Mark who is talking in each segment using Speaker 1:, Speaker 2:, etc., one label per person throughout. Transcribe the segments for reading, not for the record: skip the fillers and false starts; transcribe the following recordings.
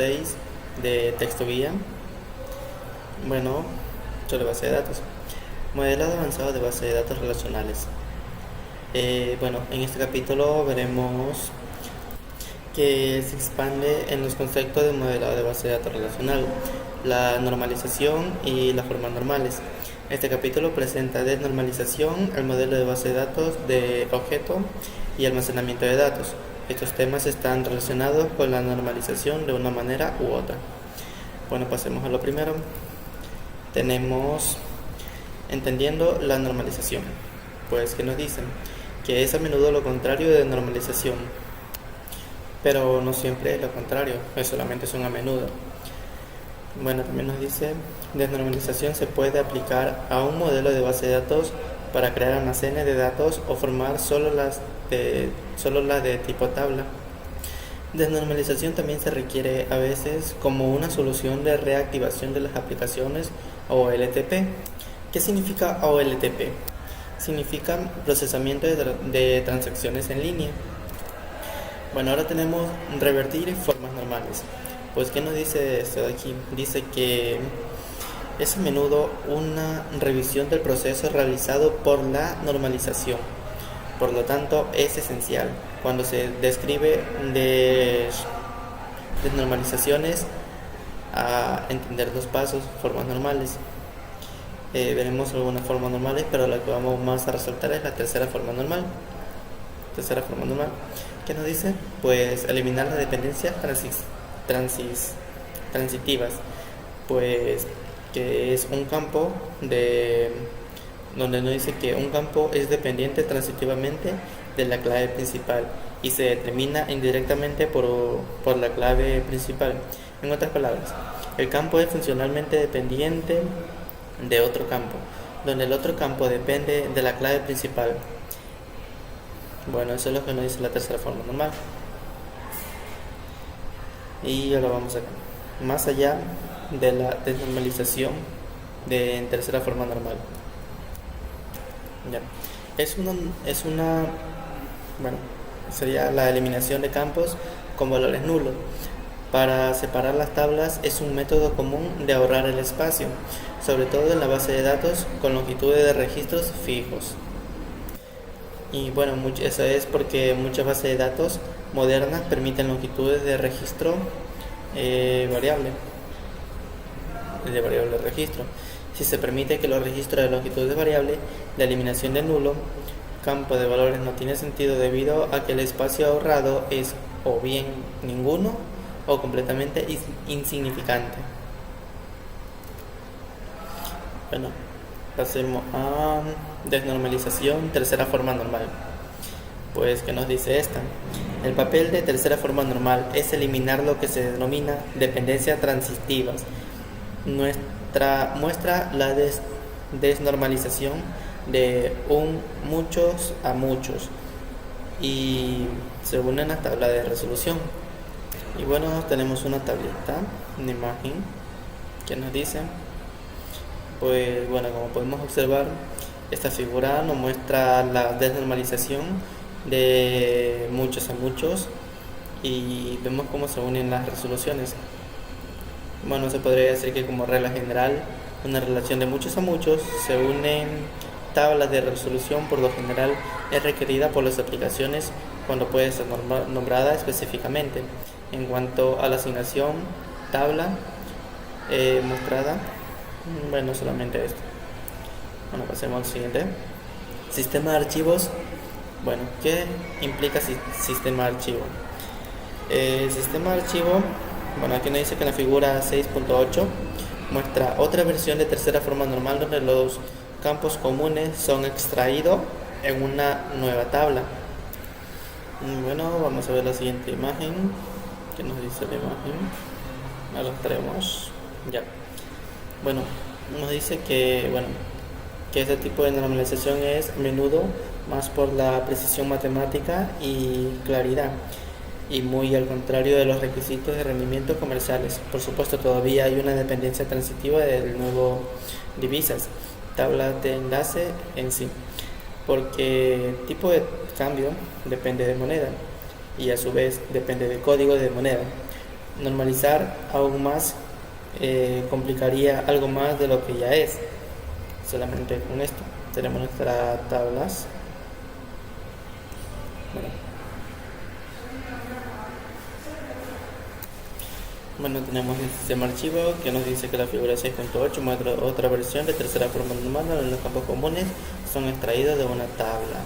Speaker 1: 6 de texto guía. Bueno, sobre base de datos. Modelado avanzado de base de datos relacionales. En este capítulo veremos que se expande en los conceptos de modelado de base de datos relacional, la normalización y las formas normales. Este capítulo presenta desnormalización, el modelo de base de datos de objeto y almacenamiento de datos. Estos temas están relacionados con la normalización de una manera u otra. Bueno, pasemos a lo primero. Tenemos entendiendo la normalización. Pues, ¿qué nos dicen? Que es a menudo lo contrario de normalización. Pero no siempre es lo contrario, solamente son a menudo. Bueno, también nos dice, desnormalización se puede aplicar a un modelo de base de datos para crear almacenes de datos o formar solo las de tipo tabla. Desnormalización también se requiere a veces como una solución de reactivación de las aplicaciones OLTP. ¿Qué significa OLTP? Significa procesamiento de transacciones en línea. Bueno, ahora tenemos revertir formas normales. Pues, ¿qué nos dice esto de aquí? Dice que es a menudo una revisión del proceso realizado por la normalización. Por lo tanto, es esencial cuando se describe desnormalizaciones a entender los pasos, formas normales. Veremos algunas formas normales, pero la que vamos más a resaltar es la tercera forma normal. ¿Qué nos dice? Pues eliminar las dependencias transitivas, pues que es un campo donde nos dice que un campo es dependiente transitivamente de la clave principal y se determina indirectamente por la clave principal. En otras palabras, el campo es funcionalmente dependiente de otro campo, donde el otro campo depende de la clave principal. Bueno, eso es lo que nos dice la tercera forma normal. Y ahora vamos acá. Más allá de la desnormalización de tercera forma normal. Ya. Sería la eliminación de campos con valores nulos. Para separar las tablas es un método común de ahorrar el espacio, sobre todo en la base de datos con longitudes de registros fijos. Y bueno, eso es porque muchas bases de datos modernas permiten longitudes de registro variable registro. Si se permite que los registros de longitudes variable, la eliminación de nulo campo de valores no tiene sentido debido a que el espacio ahorrado es o bien ninguno o completamente insignificante. Bueno, pasemos a desnormalización, tercera forma normal. Pues, ¿qué nos dice esta? El papel de tercera forma normal es eliminar lo que se denomina dependencias transitivas. Muestra la desnormalización de muchos a muchos y se une en la tabla de resolución. Y bueno, tenemos una tablita, una imagen que nos dice, pues bueno, como podemos observar, esta figura nos muestra la desnormalización de muchos a muchos y vemos cómo se unen las resoluciones. Bueno, se podría decir que como regla general, una relación de muchos a muchos se unen tablas de resolución. Por lo general es requerida por las aplicaciones cuando puede ser nombrada específicamente. En cuanto a la asignación tabla mostrada, bueno, solamente esto. Bueno, pasemos al siguiente. Sistema de archivos. Bueno, ¿qué implica sistema de archivo? El sistema de archivo, bueno, aquí nos dice que en la figura 6.8 muestra otra versión de tercera forma normal donde los campos comunes son extraídos en una nueva tabla. Bueno, vamos a ver la siguiente imagen. ¿Qué nos dice la imagen? La traemos. Ya. Bueno, nos dice que este tipo de normalización es a menudo más por la precisión matemática y claridad, y muy al contrario de los requisitos de rendimiento comerciales. Por supuesto, todavía hay una dependencia transitiva del nuevo divisas, tabla de enlace en sí, porque tipo de cambio depende de moneda y a su vez depende del código de moneda. Normalizar aún más complicaría algo más de lo que ya es. Solamente con esto tenemos nuestras tablas. Bueno, tenemos el sistema archivo que nos dice que la figura 6.8 muestra otra versión de tercera forma normal donde los campos comunes son extraídos de una tabla.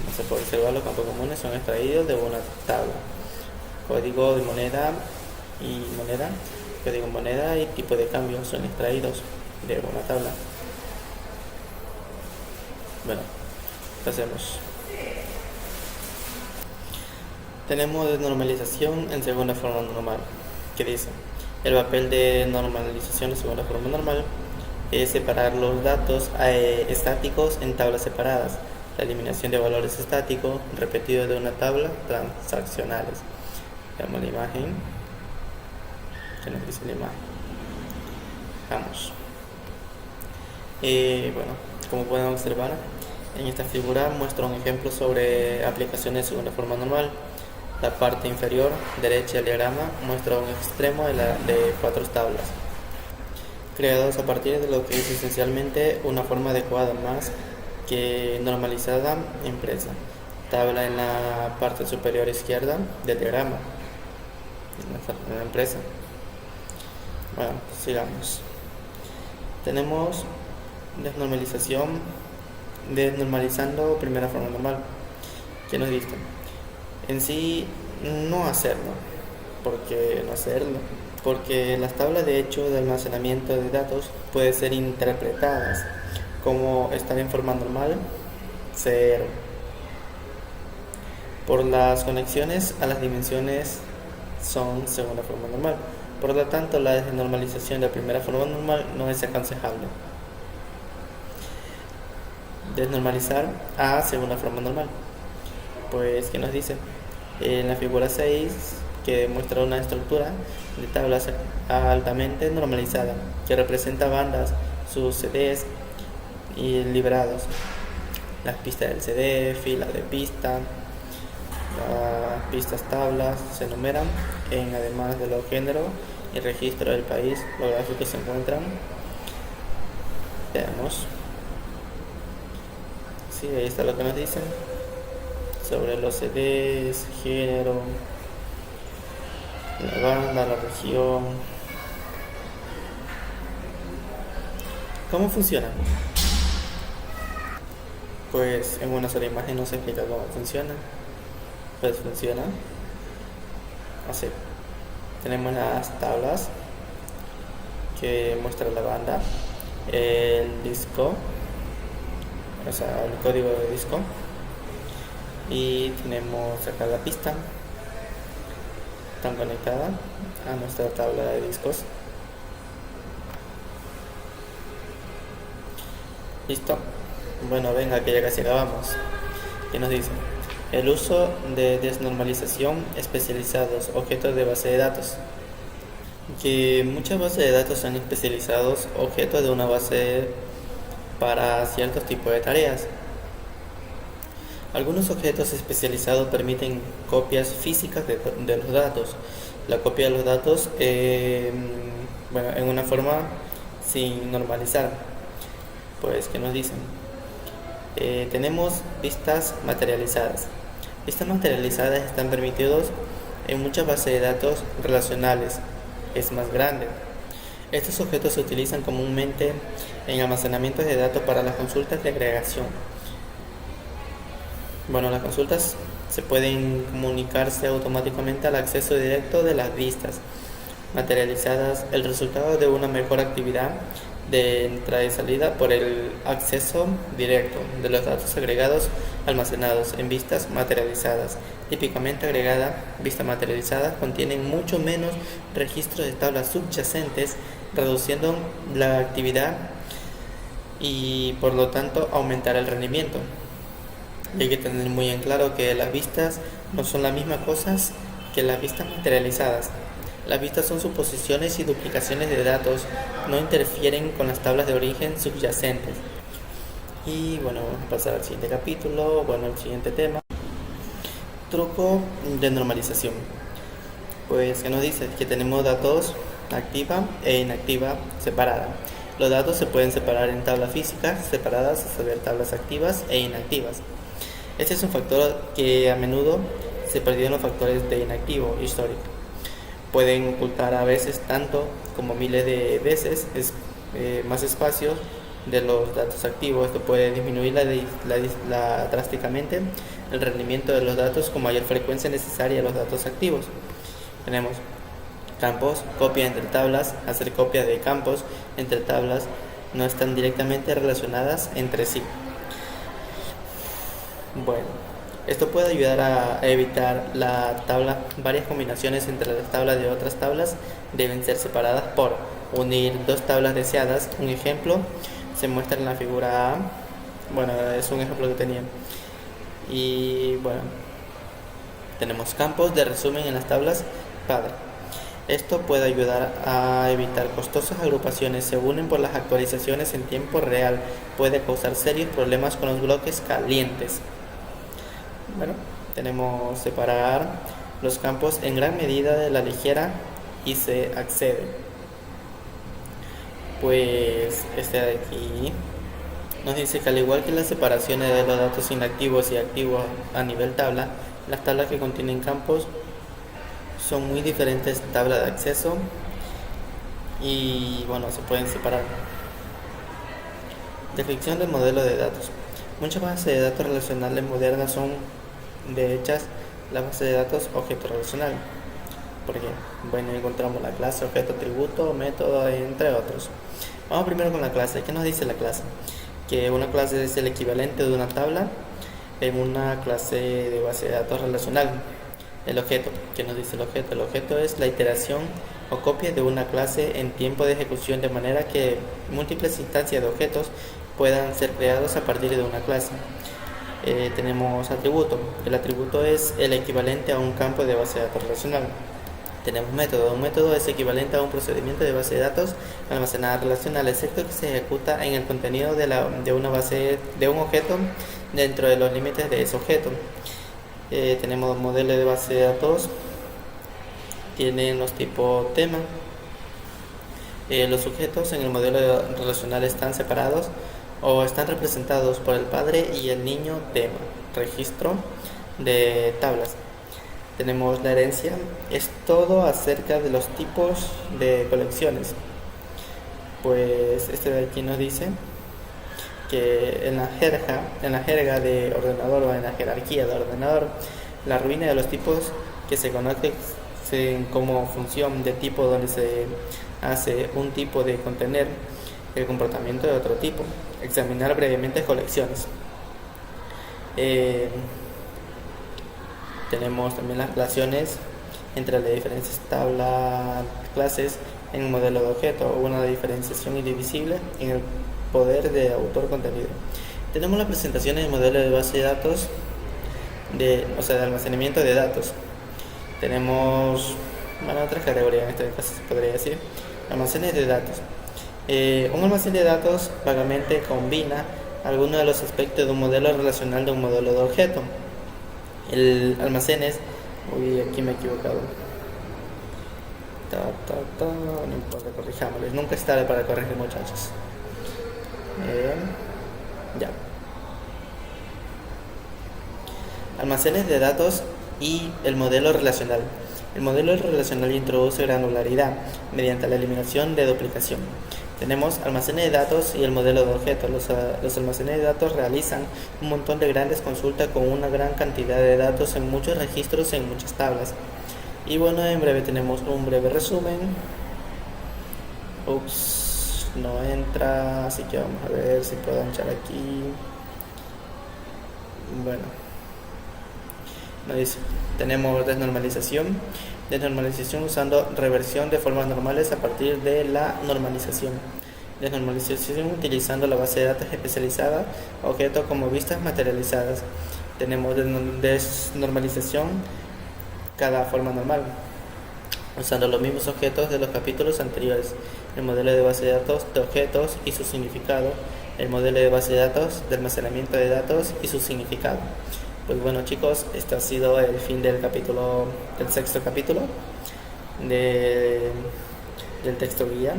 Speaker 1: No se puede observar, los campos comunes son extraídos de una tabla. Código de moneda y código moneda y tipo de cambio son extraídos de una tabla. Bueno, pasemos. Tenemos desnormalización en segunda forma normal, que dice: el papel de normalización en segunda forma normal es separar los datos estáticos en tablas separadas, la eliminación de valores estáticos repetidos de una tabla transaccionales. Veamos la imagen. ¿Qué nos dice la imagen? Vamos. Bueno, como pueden observar, en esta figura muestra un ejemplo sobre aplicaciones de segunda forma normal. La parte inferior derecha del diagrama muestra un extremo de 4 tablas, creados a partir de lo que es esencialmente una forma adecuada más que normalizada impresa. Tabla en la parte superior izquierda del diagrama, en la empresa. Bueno, sigamos. Tenemos desnormalizando primera forma normal, que nos dice: en sí, no hacerlo, porque las tablas de hecho de almacenamiento de datos pueden ser interpretadas como estar en forma normal, 0, por las conexiones a las dimensiones son segunda forma normal. Por lo tanto, la desnormalización de primera forma normal no es aconsejable. Desnormalizar a segunda forma normal. Pues, ¿qué nos dice? En la figura 6, que muestra una estructura de tablas altamente normalizada, que representa bandas, sus CDs y librados. Las pistas del CD, filas de pista, las pistas tablas se enumeran además de los géneros y registro del país. Los gráficos se encuentran. Veamos. Sí, ahí está lo que nos dicen sobre los CDs, género, la banda, la región. ¿Cómo funciona? Pues en una sola imagen no se explica cómo funciona. Pues funciona así. Tenemos las tablas que muestran la banda, el disco, o sea, el código de disco, y tenemos acá la pista. Están conectadas a nuestra tabla de discos. Listo. Bueno, venga, que ya casi acabamos. ¿Qué nos dice? El uso de desnormalización especializados, objetos de base de datos. Que muchas bases de datos son especializados, objetos de una base para ciertos tipos de tareas. Algunos objetos especializados permiten copias físicas de los datos. La copia de los datos, en una forma sin normalizar. Pues, ¿qué nos dicen? Tenemos vistas materializadas. Vistas materializadas están permitidos en muchas bases de datos relacionales. Es más grande. Estos objetos se utilizan comúnmente en almacenamientos de datos para las consultas de agregación. Las consultas se pueden comunicarse automáticamente al acceso directo de las vistas materializadas, el resultado de una mejor actividad de entrada y salida por el acceso directo de los datos agregados almacenados en vistas materializadas. Típicamente vistas materializadas contienen mucho menos registros de tablas subyacentes, reduciendo la actividad y por lo tanto aumentar el rendimiento. Y hay que tener muy en claro que las vistas no son las mismas cosas que las vistas materializadas. Las vistas son suposiciones y duplicaciones de datos, no interfieren con las tablas de origen subyacentes. Y vamos a pasar al siguiente capítulo, el siguiente tema. Truco de normalización. Pues que nos dice que tenemos datos activa e inactiva separada. Los datos se pueden separar en tablas físicas separadas, a saber, tablas activas e inactivas. Este es un factor que a menudo se perdió en los factores de inactivo histórico. Pueden ocultar a veces tanto como miles de veces más espacio de los datos activos. Esto puede disminuir drásticamente el rendimiento de los datos con mayor frecuencia necesaria de los datos activos. Tenemos campos, copia entre tablas. Hacer copia de campos entre tablas no están directamente relacionadas entre sí. Bueno, esto puede ayudar a evitar varias combinaciones entre las tablas de otras tablas deben ser separadas por unir dos tablas deseadas. Un ejemplo se muestra en la figura A. Bueno, es un ejemplo que tenía. Y bueno, tenemos campos de resumen en las tablas padre. Esto puede ayudar a evitar costosas agrupaciones. Se unen por las actualizaciones en tiempo real. Puede causar serios problemas con los bloques calientes. Bueno, tenemos separar los campos en gran medida de la ligera y se accede. Pues este de aquí nos dice que al igual que las separaciones de los datos inactivos y activos a nivel tabla, las tablas que contienen campos son muy diferentes tabla de acceso y bueno, se pueden separar. Definición del modelo de datos. Muchas bases de datos relacionales modernas son de hechas la base de datos objeto relacional. Porque bueno, encontramos la clase, objeto, atributo, método, entre otros. Vamos primero con la clase. ¿Qué nos dice la clase? Que una clase es el equivalente de una tabla en una clase de base de datos relacional. El objeto. ¿Qué nos dice el objeto? El objeto es la iteración o copia de una clase en tiempo de ejecución, de manera que múltiples instancias de objetos puedan ser creados a partir de una clase. Tenemos atributo. El atributo es el equivalente a un campo de base de datos relacional. Tenemos método. Un método es equivalente a un procedimiento de base de datos almacenada relacional, excepto que se ejecuta en el contenido de una base de un objeto dentro de los límites de ese objeto. Tenemos modelo de base de datos. Tienen los tipos tema. Los sujetos en el modelo relacional están separados o están representados por el padre y el niño tema. Registro de tablas. Tenemos la herencia. Es todo acerca de los tipos de colecciones. Pues este de aquí nos dice que en la jerga de ordenador o en la jerarquía de ordenador, la ruina de los tipos que se conocen como función de tipo, donde se hace un tipo de contener el comportamiento de otro tipo. Examinar brevemente colecciones. Tenemos también las relaciones entre las diferentes tablas, clases en un modelo de objeto, o una diferenciación indivisible en el poder de autor contenido. Tenemos las presentaciones de modelo de base de datos, de almacenamiento de datos. Tenemos otras categorías, en este caso se podría decir almacenes de datos. Un almacén de datos vagamente combina algunos de los aspectos de un modelo relacional de un modelo de objeto. El almacén es... aquí me he equivocado. No importa, corrijámosles. Nunca es tarde para corregir, muchachos. Ya. Almacenes de datos y el modelo relacional. El modelo relacional introduce granularidad mediante la eliminación de duplicación. Tenemos almacenes de datos y el modelo de objetos. Los almacenes de datos realizan un montón de grandes consultas con una gran cantidad de datos en muchos registros, en muchas tablas. Y bueno, en breve tenemos un breve resumen. No entra, así que vamos a ver si puedo echar aquí. Bueno, nos dice, tenemos desnormalización usando reversión de formas normales a partir de la normalización. Desnormalización utilizando la base de datos especializada, objetos como vistas materializadas. Tenemos desnormalización cada forma normal, usando los mismos objetos de los capítulos anteriores. El modelo de base de datos de objetos y su significado. El modelo de base de datos de almacenamiento de datos y su significado. Pues bueno chicos, este ha sido el fin del capítulo, del sexto capítulo de, del texto guía.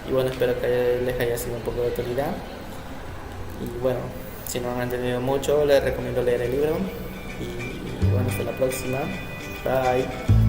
Speaker 1: Y bueno, espero que les haya sido un poco de utilidad. Y bueno, si no han entendido mucho, les recomiendo leer el libro. Y bueno, hasta la próxima. Bye.